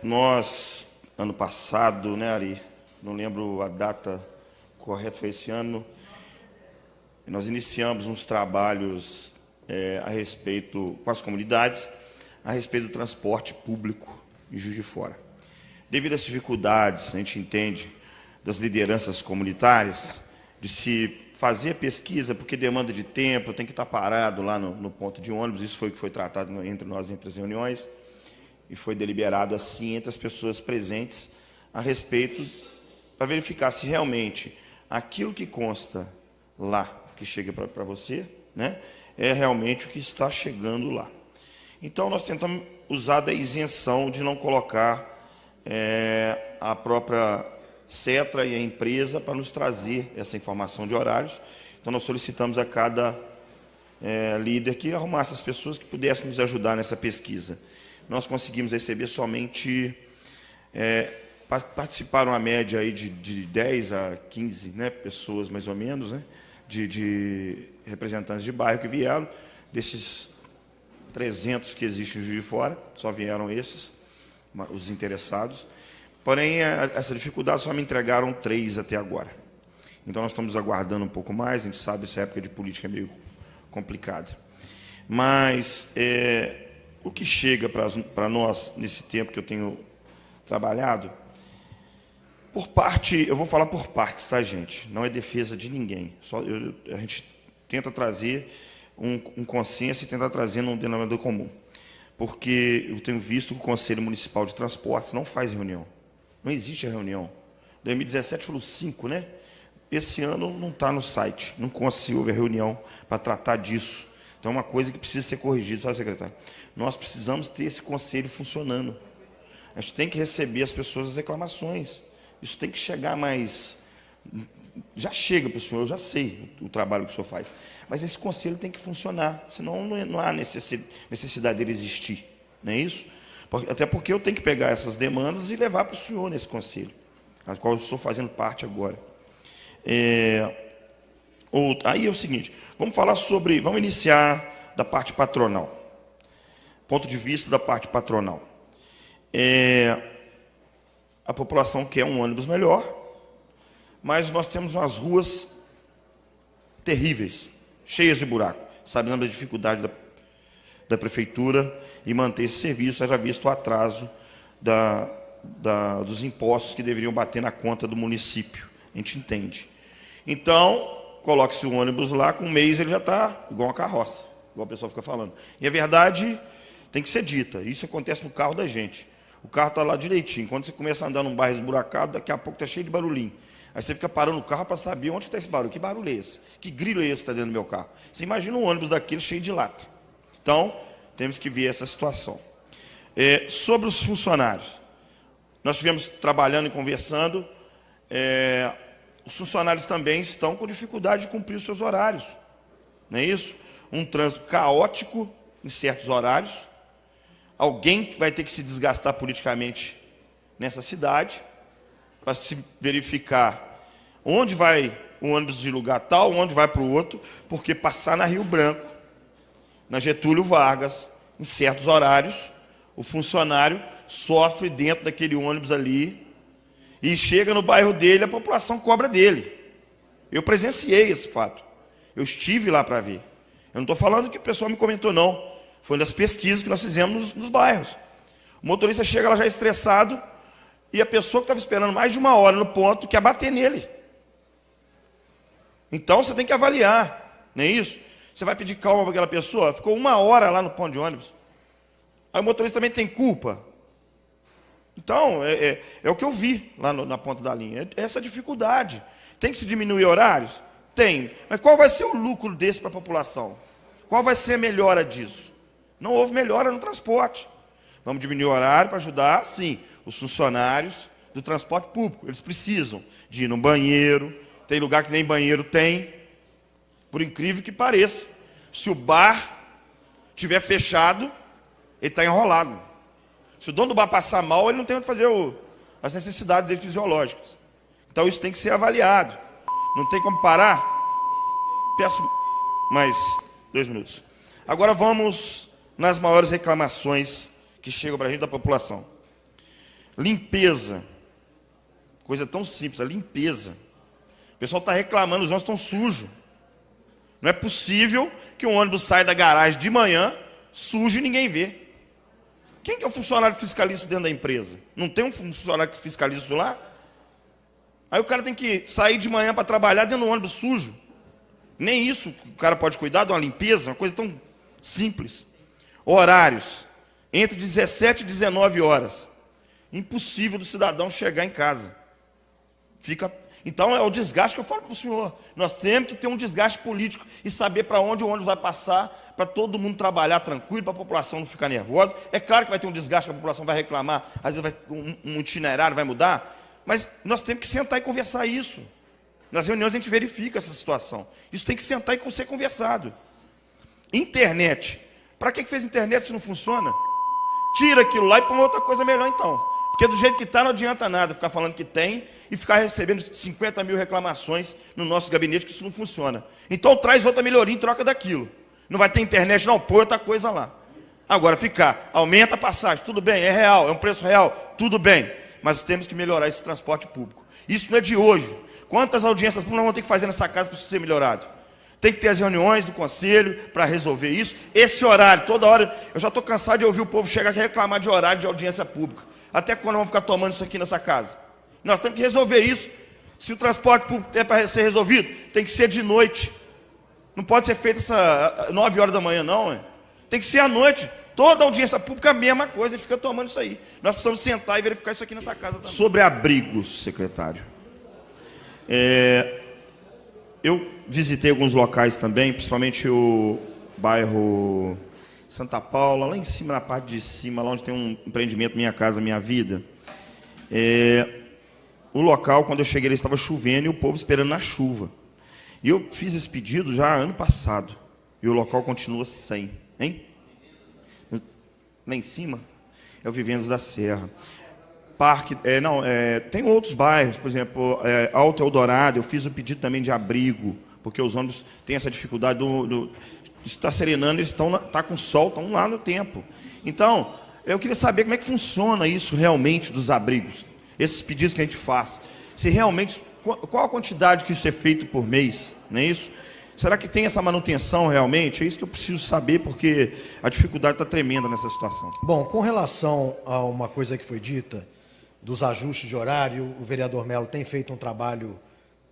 Nós, ano passado, né, Ari? Não lembro a data correta, foi esse ano. Nós iniciamos uns trabalhos a respeito, com as comunidades, a respeito do transporte público em Juiz de Fora. Devido às dificuldades, a gente entende, das lideranças comunitárias, de se fazer pesquisa, porque demanda de tempo, tem que estar parado lá no ponto de ônibus, isso foi o que foi tratado entre nós, entre as reuniões, e foi deliberado assim entre as pessoas presentes a respeito, para verificar se realmente aquilo que consta lá, que chega para você, né, é realmente o que está chegando lá. Então, nós tentamos usar da isenção de não colocar a própria Cetra e a empresa para nos trazer essa informação de horários. Então, nós solicitamos a cada líder que arrumasse as pessoas que pudessem nos ajudar nessa pesquisa. Nós conseguimos receber somente, participaram a média aí de 10 a 15, né, pessoas, mais ou menos, né, de representantes de bairro que vieram. Desses 300 que existem em Juiz de Fora, só vieram esses, os interessados. Porém, essa dificuldade só me entregaram 3 até agora. Então, nós estamos aguardando um pouco mais. A gente sabe que essa época de política é meio complicada. Mas o que chega para nós, nesse tempo que eu tenho trabalhado, por parte, eu vou falar por partes, tá, gente? Não é defesa de ninguém. A gente tenta trazer um consenso e tentar trazer um denominador comum. Porque eu tenho visto que o Conselho Municipal de Transportes não faz reunião. Não existe a reunião. 2017 falou 5, né? Esse ano não está no site. Não conseguiu houver reunião para tratar disso. Então, é uma coisa que precisa ser corrigida, sabe, secretário? Nós precisamos ter esse conselho funcionando. A gente tem que receber as pessoas as reclamações. Isso tem que chegar mais... Já chega para o senhor, eu já sei o trabalho que o senhor faz. Mas esse conselho tem que funcionar, senão não há necessidade dele existir. Não é isso? Até porque eu tenho que pegar essas demandas e levar para o senhor nesse conselho, a qual eu estou fazendo parte agora. Aí é o seguinte, vamos iniciar da parte patronal. Ponto de vista da parte patronal. A população quer um ônibus melhor, mas nós temos umas ruas terríveis, cheias de buraco. Sabemos da dificuldade da prefeitura em manter esse serviço, haja visto o atraso dos impostos que deveriam bater na conta do município. A gente entende. Então, coloque-se o ônibus lá, com um mês ele já está igual uma carroça, igual o pessoal fica falando. E a verdade tem que ser dita. Isso acontece no carro da gente. O carro está lá direitinho. Quando você começa a andar num bairro esburacado, daqui a pouco está cheio de barulhinho. Aí você fica parando o carro para saber onde está esse barulho. Que barulho é esse? Que grilo é esse que está dentro do meu carro? Você imagina um ônibus daquele cheio de lata. Então, temos que ver essa situação. Sobre os funcionários. Nós estivemos trabalhando e conversando. Os funcionários também estão com dificuldade de cumprir os seus horários. Não é isso? Um trânsito caótico em certos horários. Alguém que vai ter que se desgastar politicamente nessa cidade para se verificar onde vai o ônibus de lugar tal, onde vai para o outro, porque passar na Rio Branco, na Getúlio Vargas, em certos horários, o funcionário sofre dentro daquele ônibus ali e chega no bairro dele, a população cobra dele. Eu presenciei esse fato. Eu estive lá para ver. Eu não estou falando que o pessoal me comentou, não. Foi uma das pesquisas que nós fizemos nos bairros. O motorista chega lá já estressado e a pessoa que estava esperando mais de 1 hora no ponto quer bater nele. Então, você tem que avaliar, não é isso? Você vai pedir calma para aquela pessoa, ficou 1 hora lá no ponto de ônibus. Aí o motorista também tem culpa. Então, é o que eu vi lá na ponta da linha. É essa dificuldade. Tem que se diminuir horários? Tem. Mas qual vai ser o lucro desse para a população? Qual vai ser a melhora disso? Não houve melhora no transporte. Vamos diminuir o horário para ajudar, sim, os funcionários do transporte público. Eles precisam de ir no banheiro. Tem lugar que nem banheiro tem. Por incrível que pareça. Se o bar estiver fechado, ele está enrolado. Se o dono do bar passar mal, ele não tem onde fazer as necessidades dele fisiológicas. Então, isso tem que ser avaliado. Não tem como parar? Peço mais 2 minutos. Agora, vamos nas maiores reclamações que chegam para a gente da população. Limpeza. Coisa tão simples, a limpeza. O pessoal está reclamando, os ônibus estão sujos. Não é possível que um ônibus saia da garagem de manhã, sujo e ninguém vê. Quem que é o funcionário fiscalista dentro da empresa? Não tem um funcionário que fiscaliza isso lá? Aí o cara tem que sair de manhã para trabalhar dentro do ônibus sujo. Nem isso o cara pode cuidar de uma limpeza, uma coisa tão simples. Horários. Entre 17 e 19 horas. Impossível do cidadão chegar em casa. Então é o desgaste que eu falo para o senhor. Nós temos que ter um desgaste político e saber para onde o ônibus vai passar, para todo mundo trabalhar tranquilo, para a população não ficar nervosa. É claro que vai ter um desgaste, que a população vai reclamar, às vezes um itinerário vai mudar, mas nós temos que sentar e conversar isso. Nas reuniões a gente verifica essa situação. Isso tem que sentar e ser conversado. Internet. Para que fez internet se não funciona? Tira aquilo lá e põe outra coisa melhor então. Porque do jeito que está não adianta nada ficar falando que tem e ficar recebendo 50 mil reclamações no nosso gabinete que isso não funciona. Então traz outra melhoria em troca daquilo. Não vai ter internet não, põe outra coisa lá. Agora aumenta a passagem, tudo bem, é real, é um preço real, tudo bem. Mas temos que melhorar esse transporte público. Isso não é de hoje. Quantas audiências públicas nós vamos ter que fazer nessa casa para isso ser melhorado? Tem que ter as reuniões do conselho para resolver isso. Esse horário, toda hora, eu já estou cansado de ouvir o povo chegar aqui e reclamar de horário de audiência pública. Até quando vamos ficar tomando isso aqui nessa casa? Nós temos que resolver isso. Se o transporte público é para ser resolvido, tem que ser de noite. Não pode ser feito 9 horas da manhã, não. Hein? Tem que ser à noite. Toda audiência pública é a mesma coisa, a gente fica tomando isso aí. Nós precisamos sentar e verificar isso aqui nessa casa também. Sobre abrigos, secretário. Eu visitei alguns locais também, principalmente o bairro Santa Paula, lá em cima, na parte de cima, lá onde tem um empreendimento Minha Casa Minha Vida. O local, quando eu cheguei, ele estava chovendo e o povo esperando na chuva. E eu fiz esse pedido já ano passado. E o local continua sem. Hein? Lá em cima é o Vivendas da Serra. Parque, tem outros bairros, por exemplo, Alto Eldorado, eu fiz o pedido também de abrigo, porque os ônibus têm essa dificuldade está serenando, eles estão com sol, estão lá no tempo. Então, eu queria saber como é que funciona isso realmente dos abrigos, esses pedidos que a gente faz. Se realmente, qual a quantidade que isso é feito por mês, não é isso? Será que tem essa manutenção realmente? É isso que eu preciso saber, porque a dificuldade está tremenda nessa situação. Bom, com relação a uma coisa que foi dita, dos ajustes de horário, o vereador Melo tem feito um trabalho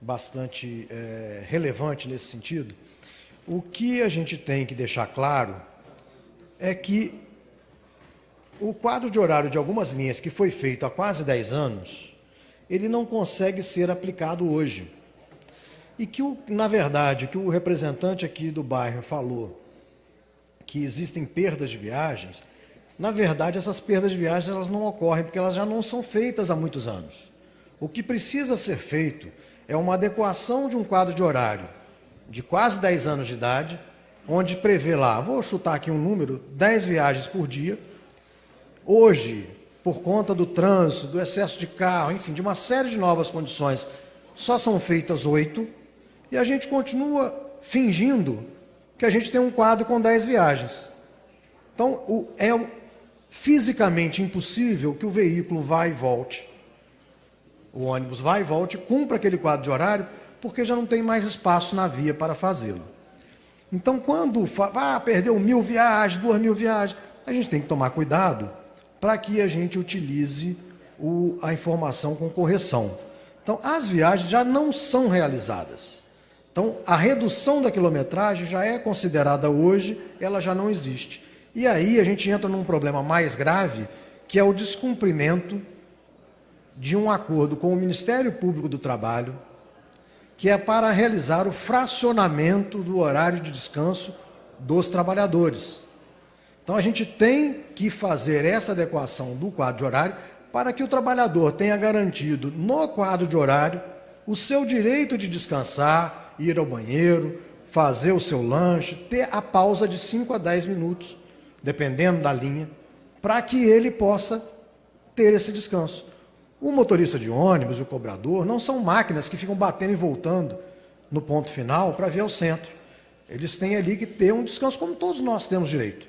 bastante relevante nesse sentido. O que a gente tem que deixar claro é que o quadro de horário de algumas linhas que foi feito há quase 10 anos, ele não consegue ser aplicado hoje. E que, na verdade, que o representante aqui do bairro falou que existem perdas de viagens, na verdade, essas perdas de viagens elas não ocorrem porque elas já não são feitas há muitos anos. O que precisa ser feito é uma adequação de um quadro de horário de quase 10 anos de idade, onde prevê lá, vou chutar aqui um número, 10 viagens por dia. Hoje, por conta do trânsito, do excesso de carro, enfim, de uma série de novas condições, só são feitas 8, e a gente continua fingindo que a gente tem um quadro com 10 viagens. Então, é fisicamente impossível que o veículo vá e volte, o ônibus vai e volte, cumpra aquele quadro de horário, porque já não tem mais espaço na via para fazê-lo. Então, quando perdeu 1.000 viagens, 2.000 viagens, a gente tem que tomar cuidado para que a gente utilize a informação com correção. Então, as viagens já não são realizadas. Então, a redução da quilometragem já é considerada hoje, ela já não existe. E aí a gente entra num problema mais grave, que é o descumprimento de um acordo com o Ministério Público do Trabalho, que é para realizar o fracionamento do horário de descanso dos trabalhadores. Então, a gente tem que fazer essa adequação do quadro de horário para que o trabalhador tenha garantido no quadro de horário o seu direito de descansar, ir ao banheiro, fazer o seu lanche, ter a pausa de 5 a 10 minutos, dependendo da linha, para que ele possa ter esse descanso. O motorista de ônibus e o cobrador não são máquinas que ficam batendo e voltando no ponto final para vir ao centro. Eles têm ali que ter um descanso como todos nós temos direito.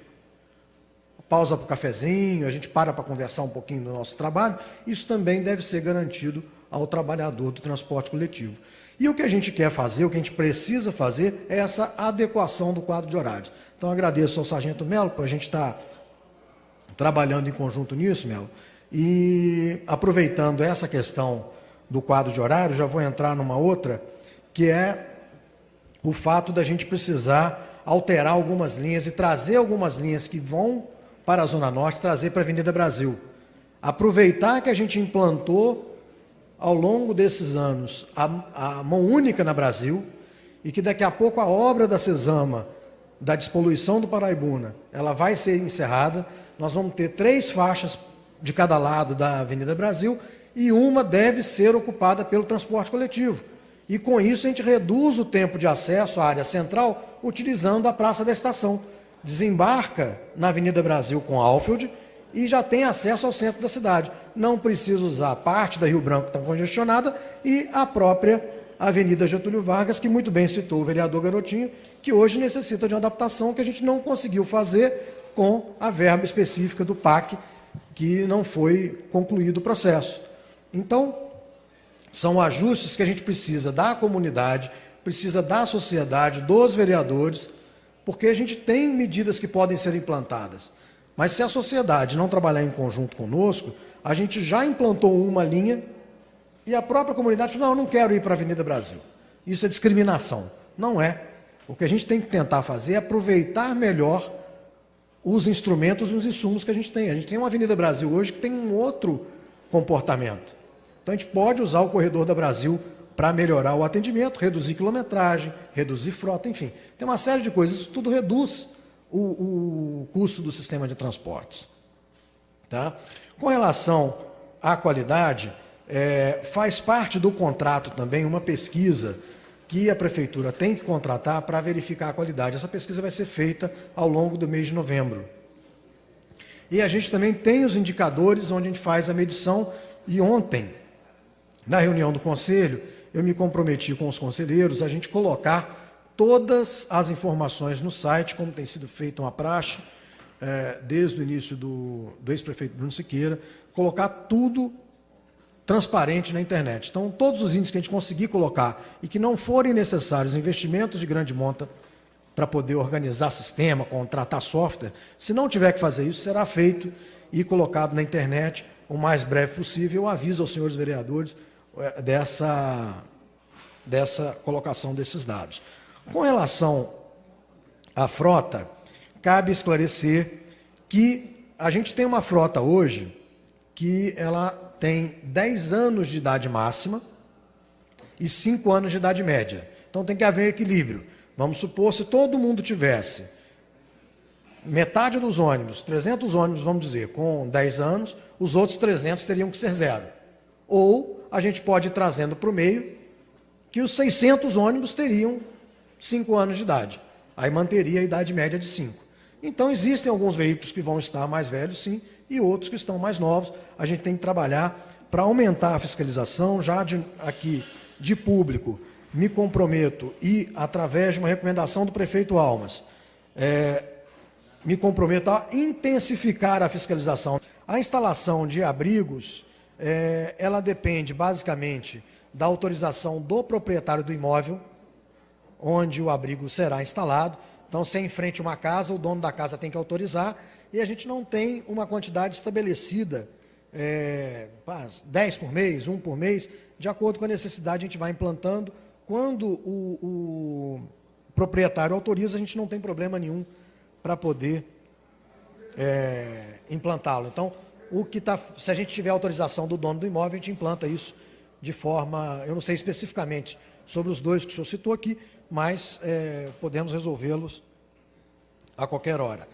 pausa para o cafezinho, a gente para conversar um pouquinho do nosso trabalho. Isso também deve ser garantido ao trabalhador do transporte coletivo. E o que a gente quer fazer, o que a gente precisa fazer, é essa adequação do quadro de horários. Então, agradeço ao Sargento Melo por a gente estar trabalhando em conjunto nisso, Melo. E aproveitando essa questão do quadro de horário, já vou entrar numa outra, que é o fato da gente precisar alterar algumas linhas e trazer algumas linhas que vão para a Zona Norte, trazer para a Avenida Brasil. Aproveitar que a gente implantou ao longo desses anos a mão única na Brasil e que daqui a pouco a obra da Cesama, da despoluição do Paraibuna, ela vai ser encerrada. Nós vamos ter 3 faixas de cada lado da Avenida Brasil e uma deve ser ocupada pelo transporte coletivo. E com isso a gente reduz o tempo de acesso à área central utilizando a Praça da Estação. Desembarca na Avenida Brasil com Alfield e já tem acesso ao centro da cidade. Não precisa usar a parte da Rio Branco tão congestionada e a própria Avenida Getúlio Vargas, que muito bem citou o vereador Garotinho, que hoje necessita de uma adaptação que a gente não conseguiu fazer com a verba específica do PAC, que não foi concluído o processo. Então, são ajustes que a gente precisa da comunidade, precisa da sociedade, dos vereadores, porque a gente tem medidas que podem ser implantadas. Mas se a sociedade não trabalhar em conjunto conosco, a gente já implantou uma linha e a própria comunidade falou, não, eu não quero ir para a Avenida Brasil. Isso é discriminação. Não é. O que a gente tem que tentar fazer é aproveitar melhor os instrumentos e os insumos que a gente tem. A gente tem uma Avenida Brasil hoje que tem um outro comportamento. Então a gente pode usar o corredor da Brasil para melhorar o atendimento, reduzir quilometragem, reduzir frota, enfim. Tem uma série de coisas, isso tudo reduz o custo do sistema de transportes. Tá? Com relação à qualidade, faz parte do contrato também uma pesquisa que a Prefeitura tem que contratar para verificar a qualidade. Essa pesquisa vai ser feita ao longo do mês de novembro. E a gente também tem os indicadores onde a gente faz a medição. E ontem, na reunião do Conselho, eu me comprometi com os conselheiros a gente colocar todas as informações no site, como tem sido feito uma praxe, desde o início do ex-prefeito Bruno Siqueira, colocar tudo transparente na internet. Então, todos os índices que a gente conseguir colocar e que não forem necessários investimentos de grande monta para poder organizar sistema, contratar software, se não tiver que fazer isso, será feito e colocado na internet o mais breve possível. Eu aviso aos senhores vereadores dessa colocação desses dados. Com relação à frota, cabe esclarecer que a gente tem uma frota hoje que ela tem 10 anos de idade máxima e 5 anos de idade média. Então tem que haver equilíbrio. Vamos supor, se todo mundo tivesse metade dos ônibus, 300 ônibus, vamos dizer, com 10 anos, os outros 300 teriam que ser 0. Ou a gente pode ir trazendo para o meio que os 600 ônibus teriam 5 anos de idade. Aí manteria a idade média de 5. Então, existem alguns veículos que vão estar mais velhos, sim, e outros que estão mais novos. A gente tem que trabalhar para aumentar a fiscalização. Já aqui, de público, me comprometo e, através de uma recomendação do prefeito Almas, me comprometo a intensificar a fiscalização. A instalação de abrigos, ela depende, basicamente, da autorização do proprietário do imóvel, onde o abrigo será instalado. Então, se é em frente a uma casa, o dono da casa tem que autorizar, e a gente não tem uma quantidade estabelecida, 10 por mês, 1 por mês, de acordo com a necessidade a gente vai implantando. Quando o proprietário autoriza, a gente não tem problema nenhum para poder implantá-lo. Então, se a gente tiver autorização do dono do imóvel, a gente implanta isso de forma, eu não sei especificamente sobre os 2 que o senhor citou aqui, mas podemos resolvê-los a qualquer hora.